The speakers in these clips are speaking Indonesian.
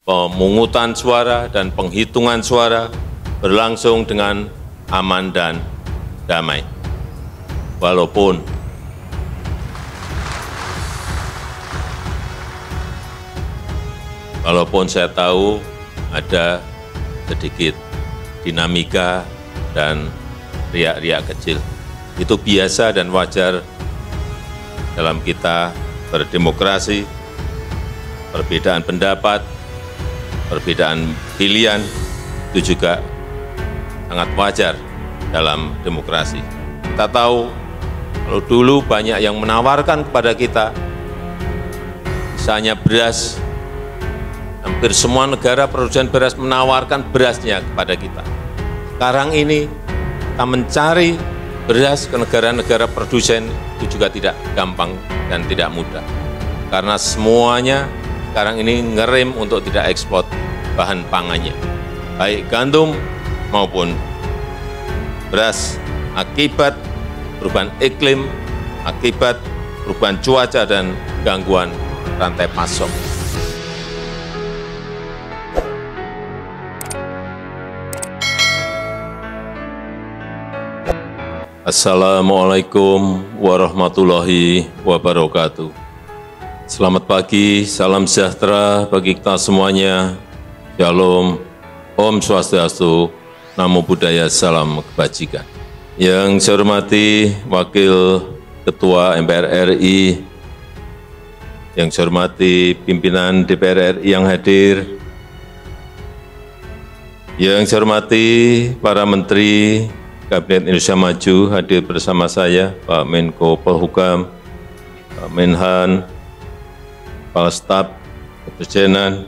pemungutan suara dan penghitungan suara berlangsung dengan aman dan damai. Walaupun saya tahu ada sedikit dinamika dan riak-riak kecil. Itu biasa dan wajar dalam kita berdemokrasi, perbedaan pendapat, perbedaan pilihan, itu juga sangat wajar dalam demokrasi. Kita tahu kalau dulu banyak yang menawarkan kepada kita, misalnya beras, hampir semua negara produsen beras menawarkan berasnya kepada kita. Sekarang ini kita mencari beras ke negara-negara produsen itu juga tidak gampang dan tidak mudah. Karena semuanya sekarang ini ngerem untuk tidak ekspor bahan pangannya, baik gandum maupun beras, akibat perubahan iklim, akibat perubahan cuaca dan gangguan rantai pasok. Assalamualaikum warahmatullahi wabarakatuh. Selamat pagi, salam sejahtera bagi kita semuanya. Shalom, Om Swastiastu, Namo Buddhaya, salam kebajikan. Yang saya hormati Wakil Ketua MPR RI, yang saya hormati pimpinan DPR RI yang hadir, yang saya hormati para Menteri Kabinet Indonesia Maju hadir bersama saya, Pak Menko Polhukam, Pak Menhan, Kepala Staf Kepresidenan,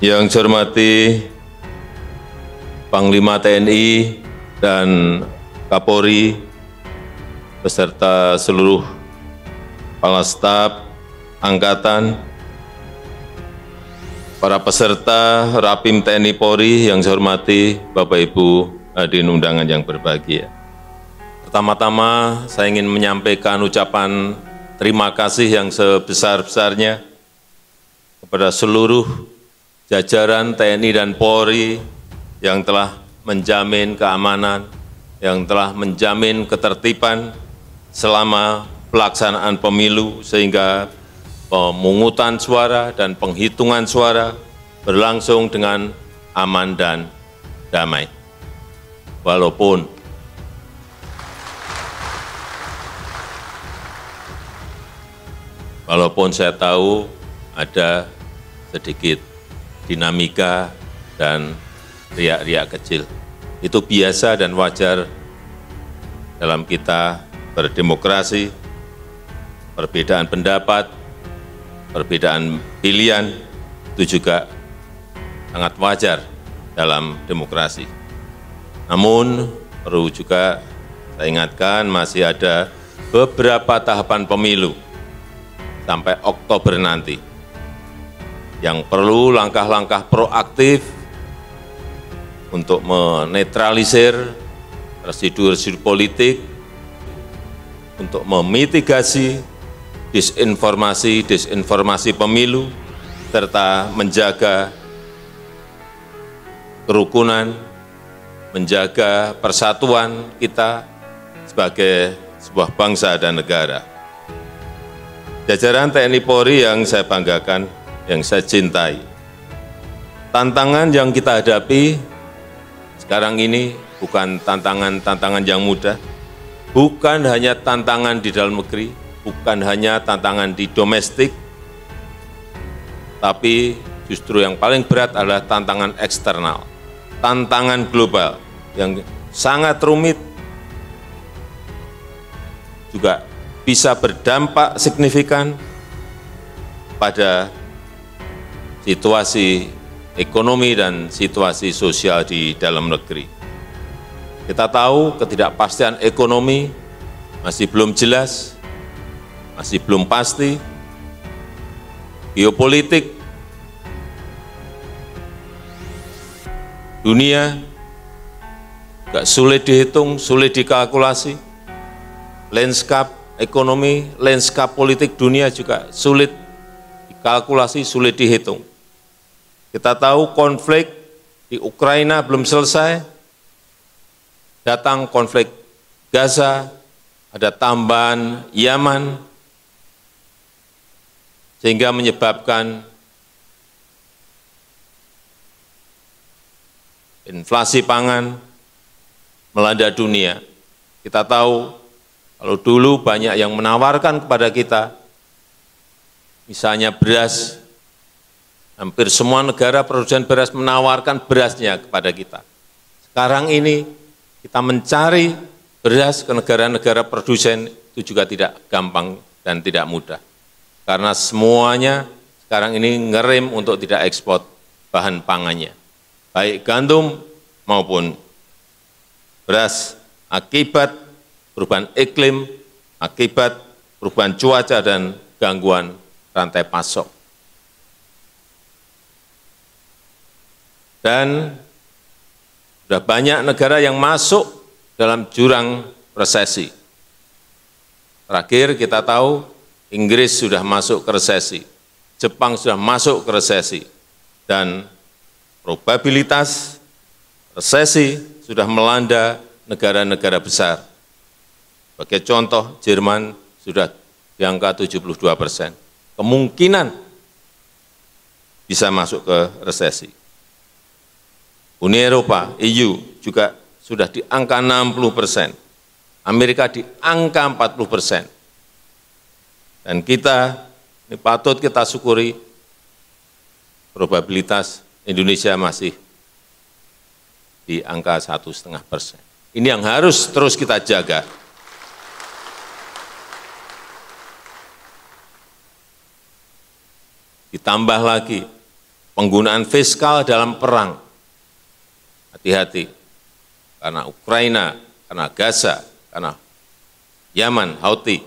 yang saya hormati Panglima TNI dan Kapolri, beserta seluruh Kepala Staf Angkatan, para peserta Rapim TNI Polri yang saya hormati, Bapak Ibu hadirin undangan yang berbahagia. Pertama-tama saya ingin menyampaikan ucapan terima kasih yang sebesar-besarnya kepada seluruh jajaran TNI dan Polri yang telah menjamin keamanan, yang telah menjamin ketertiban selama pelaksanaan pemilu sehingga pemungutan suara dan penghitungan suara berlangsung dengan aman dan damai. Walaupun saya tahu ada sedikit dinamika dan riak-riak kecil. Itu biasa dan wajar dalam kita berdemokrasi, perbedaan pendapat, perbedaan pilihan, itu juga sangat wajar dalam demokrasi. Namun, perlu juga saya ingatkan masih ada beberapa tahapan pemilu sampai Oktober nanti yang perlu langkah-langkah proaktif untuk menetralisir residu-residu politik, untuk memitigasi disinformasi pemilu, serta menjaga kerukunan, menjaga persatuan kita sebagai sebuah bangsa dan negara. Jajaran TNI Polri yang saya banggakan, yang saya cintai, tantangan yang kita hadapi sekarang ini bukan tantangan yang mudah, bukan hanya tantangan di dalam negeri, bukan hanya tantangan di domestik, tapi justru yang paling berat adalah tantangan eksternal, tantangan global yang sangat rumit, juga bisa berdampak signifikan pada situasi ekonomi dan situasi sosial di dalam negeri. Kita tahu ketidakpastian ekonomi masih belum jelas, masih belum pasti, geopolitik dunia juga sulit dihitung, sulit dikalkulasi, landscape ekonomi, landscape politik dunia juga sulit dikalkulasi. dikalkulasi, sulit dihitung. Kita tahu konflik di Ukraina belum selesai, datang konflik Gaza, ada tambahan Yaman, sehingga menyebabkan inflasi pangan melanda dunia. Kita tahu kalau dulu banyak yang menawarkan kepada kita, misalnya beras, hampir semua negara produsen beras menawarkan berasnya kepada kita. Sekarang ini kita mencari beras ke negara-negara produsen itu juga tidak gampang dan tidak mudah. Karena semuanya sekarang ini ngerem untuk tidak ekspor bahan pangannya, baik gandum maupun beras, akibat perubahan iklim, akibat perubahan cuaca dan gangguan rantai pasok. Dan sudah banyak negara yang masuk dalam jurang resesi. Terakhir kita tahu Inggris sudah masuk ke resesi, Jepang sudah masuk ke resesi, dan probabilitas resesi sudah melanda negara-negara besar. Sebagai contoh, Jerman sudah di angka 72%. Kemungkinan bisa masuk ke resesi. Uni Eropa, EU, juga sudah di angka 60%. Amerika di angka 40%. Dan kita, ini patut kita syukuri, probabilitas Indonesia masih di angka 1,5%. Ini yang harus terus kita jaga. Ditambah lagi penggunaan fiskal dalam perang. Hati-hati, karena Ukraina, karena Gaza, karena Yaman, Houthi,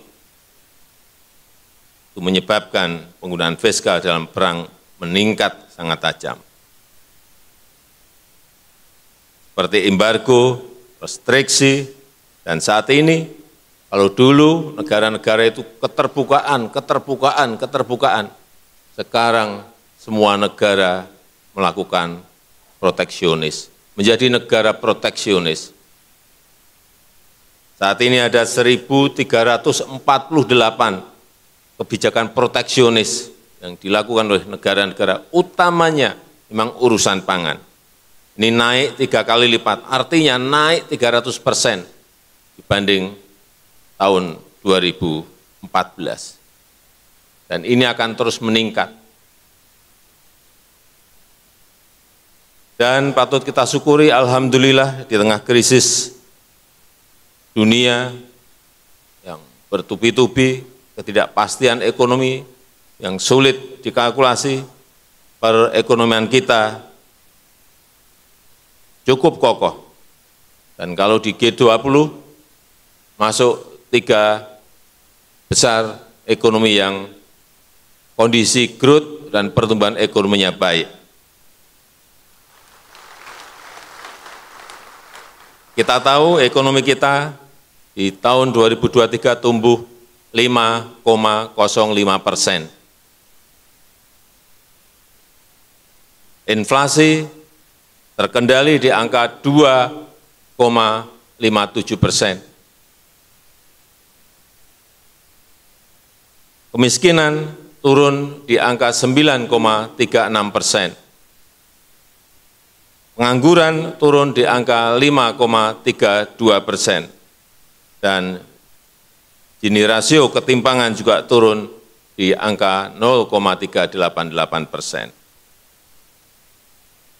itu menyebabkan penggunaan fiskal dalam perang meningkat sangat tajam. Seperti embargo, restriksi, dan saat ini, kalau dulu negara-negara itu keterbukaan, sekarang semua negara melakukan proteksionis, menjadi negara proteksionis. Saat ini ada 1.348 kebijakan proteksionis yang dilakukan oleh negara-negara, utamanya memang urusan pangan. Ini naik 3 kali lipat, artinya naik 300% dibanding tahun 2014. Dan ini akan terus meningkat. Dan patut kita syukuri, alhamdulillah, di tengah krisis dunia yang bertubi-tubi, ketidakpastian ekonomi yang sulit dikalkulasi, perekonomian kita cukup kokoh. Dan kalau di G20 masuk 3 besar ekonomi yang kondisi growth dan pertumbuhan ekonominya baik. Kita tahu ekonomi kita di tahun 2023 tumbuh 5,05%. Inflasi terkendali di angka 2,57%. Kemiskinan turun di angka 9,36%. Pengangguran turun di angka 5,32%. Dan Gini rasio ketimpangan juga turun di angka 0,388%.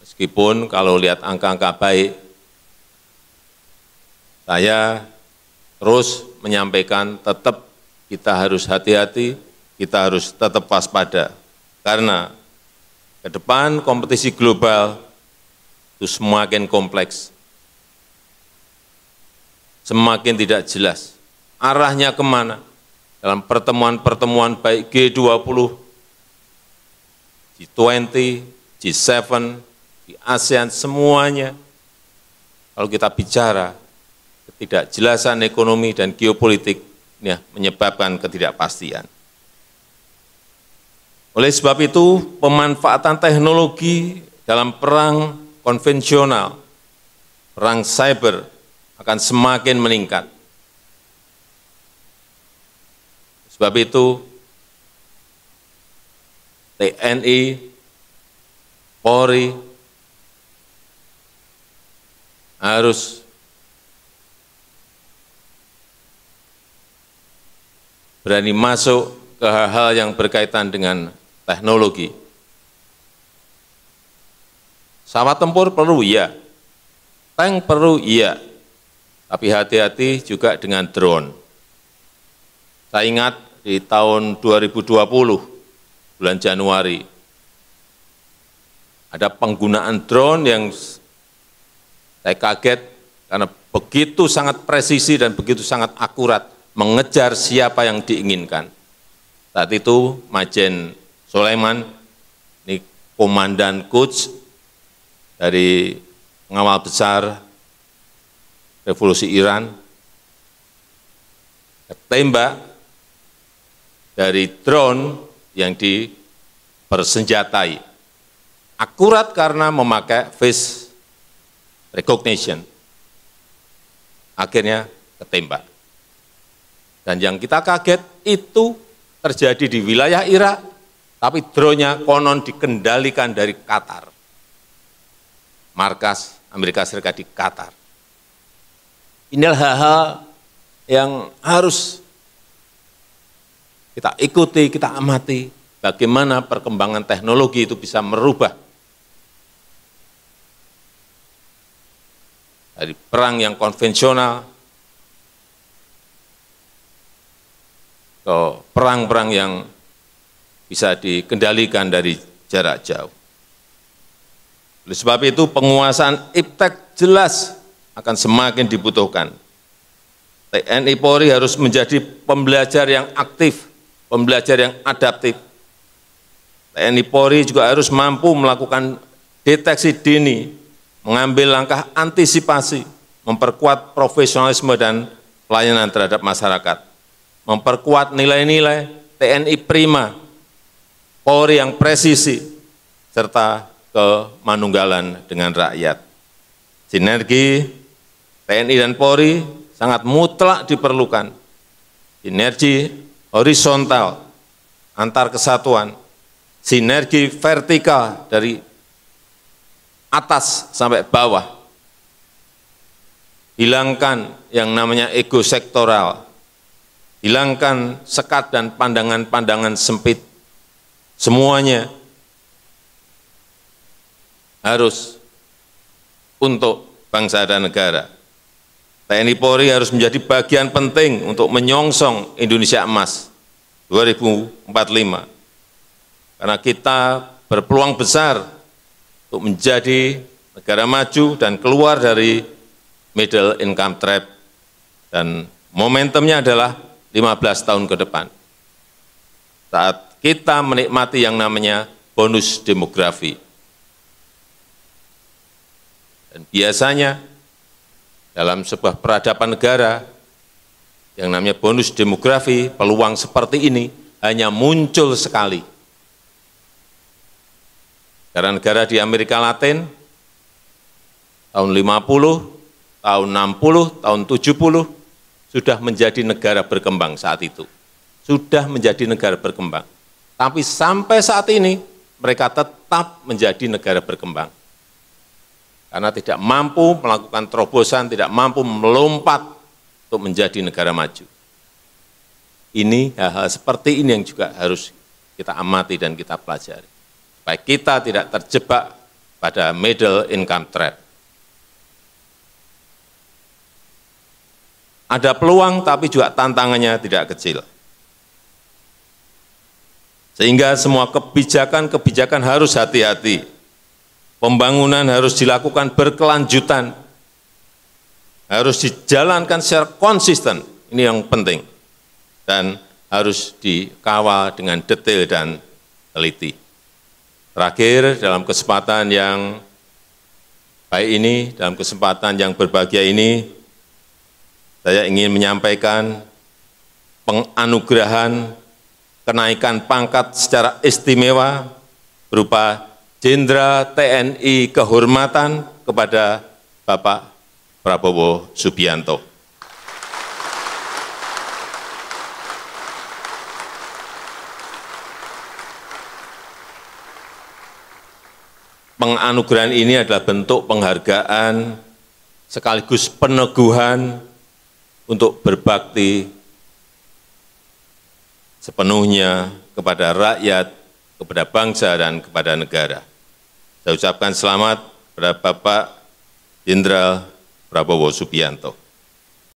Meskipun kalau lihat angka-angka baik, saya terus menyampaikan tetap kita harus hati-hati, kita harus tetap waspada. Karena ke depan kompetisi global itu semakin kompleks, semakin tidak jelas. Arahnya kemana? Dalam pertemuan-pertemuan baik G20, G20, G7, di ASEAN, semuanya. Kalau kita bicara ketidakjelasan ekonomi dan geopolitik, ini menyebabkan ketidakpastian. Oleh sebab itu, pemanfaatan teknologi dalam perang konvensional, perang cyber akan semakin meningkat. Sebab itu, TNI, Polri harus berani masuk ke hal-hal yang berkaitan dengan teknologi. Pesawat tempur perlu, iya. Tank perlu, iya. Tapi hati-hati juga dengan drone. Saya ingat di tahun 2020, bulan Januari, ada penggunaan drone yang saya kaget karena begitu sangat presisi dan begitu sangat akurat mengejar siapa yang diinginkan. Saat itu Majen Sulaiman, ini Komandan Quds dari pengawal besar Revolusi Iran, ketembak dari drone yang dipersenjatai. Akurat karena memakai face recognition. Akhirnya ketembak. Dan yang kita kaget itu terjadi di wilayah Irak, tapi drone-nya konon dikendalikan dari Qatar. Markas Amerika Serikat di Qatar. Inilah hal-hal yang harus kita ikuti, kita amati, bagaimana perkembangan teknologi itu bisa merubah dari perang yang konvensional ke perang-perang yang bisa dikendalikan dari jarak jauh. Oleh sebab itu, penguasaan iptek jelas akan semakin dibutuhkan. TNI Polri harus menjadi pembelajar yang aktif, pembelajar yang adaptif. TNI Polri juga harus mampu melakukan deteksi dini, mengambil langkah antisipasi, memperkuat profesionalisme dan pelayanan terhadap masyarakat, memperkuat nilai-nilai TNI prima, Polri yang presisi, serta kemanunggalan dengan rakyat. Sinergi TNI dan Polri sangat mutlak diperlukan. Sinergi horizontal antar kesatuan, sinergi vertikal dari atas sampai bawah. Hilangkan yang namanya ego sektoral, hilangkan sekat dan pandangan-pandangan sempit. Semuanya harus untuk bangsa dan negara. TNI Polri harus menjadi bagian penting untuk menyongsong Indonesia Emas 2045. Karena kita berpeluang besar untuk menjadi negara maju dan keluar dari middle income trap. Dan momentumnya adalah 15 tahun ke depan. Saat kita menikmati yang namanya bonus demografi. Dan biasanya dalam sebuah peradaban negara yang namanya bonus demografi, peluang seperti ini hanya muncul sekali. Negara-negara di Amerika Latin tahun 50, tahun 60, tahun 70 sudah menjadi negara berkembang saat itu. Sudah menjadi negara berkembang. Tapi sampai saat ini mereka tetap menjadi negara berkembang. Karena tidak mampu melakukan terobosan, tidak mampu melompat untuk menjadi negara maju. Ini hal-hal seperti ini yang juga harus kita amati dan kita pelajari. Supaya kita tidak terjebak pada middle income trap. Ada peluang tapi juga tantangannya tidak kecil. Sehingga semua kebijakan-kebijakan harus hati-hati. Pembangunan harus dilakukan berkelanjutan, harus dijalankan secara konsisten, ini yang penting, dan harus dikawal dengan detail dan teliti. Terakhir, dalam kesempatan yang baik ini, dalam kesempatan yang berbahagia ini, saya ingin menyampaikan penganugerahan kenaikan pangkat secara istimewa berupa Jenderal TNI Kehormatan kepada Bapak Prabowo Subianto. Penganugerahan ini adalah bentuk penghargaan sekaligus peneguhan untuk berbakti sepenuhnya kepada rakyat, kepada bangsa, dan kepada negara. Saya ucapkan selamat kepada Bapak Jenderal Prabowo Subianto.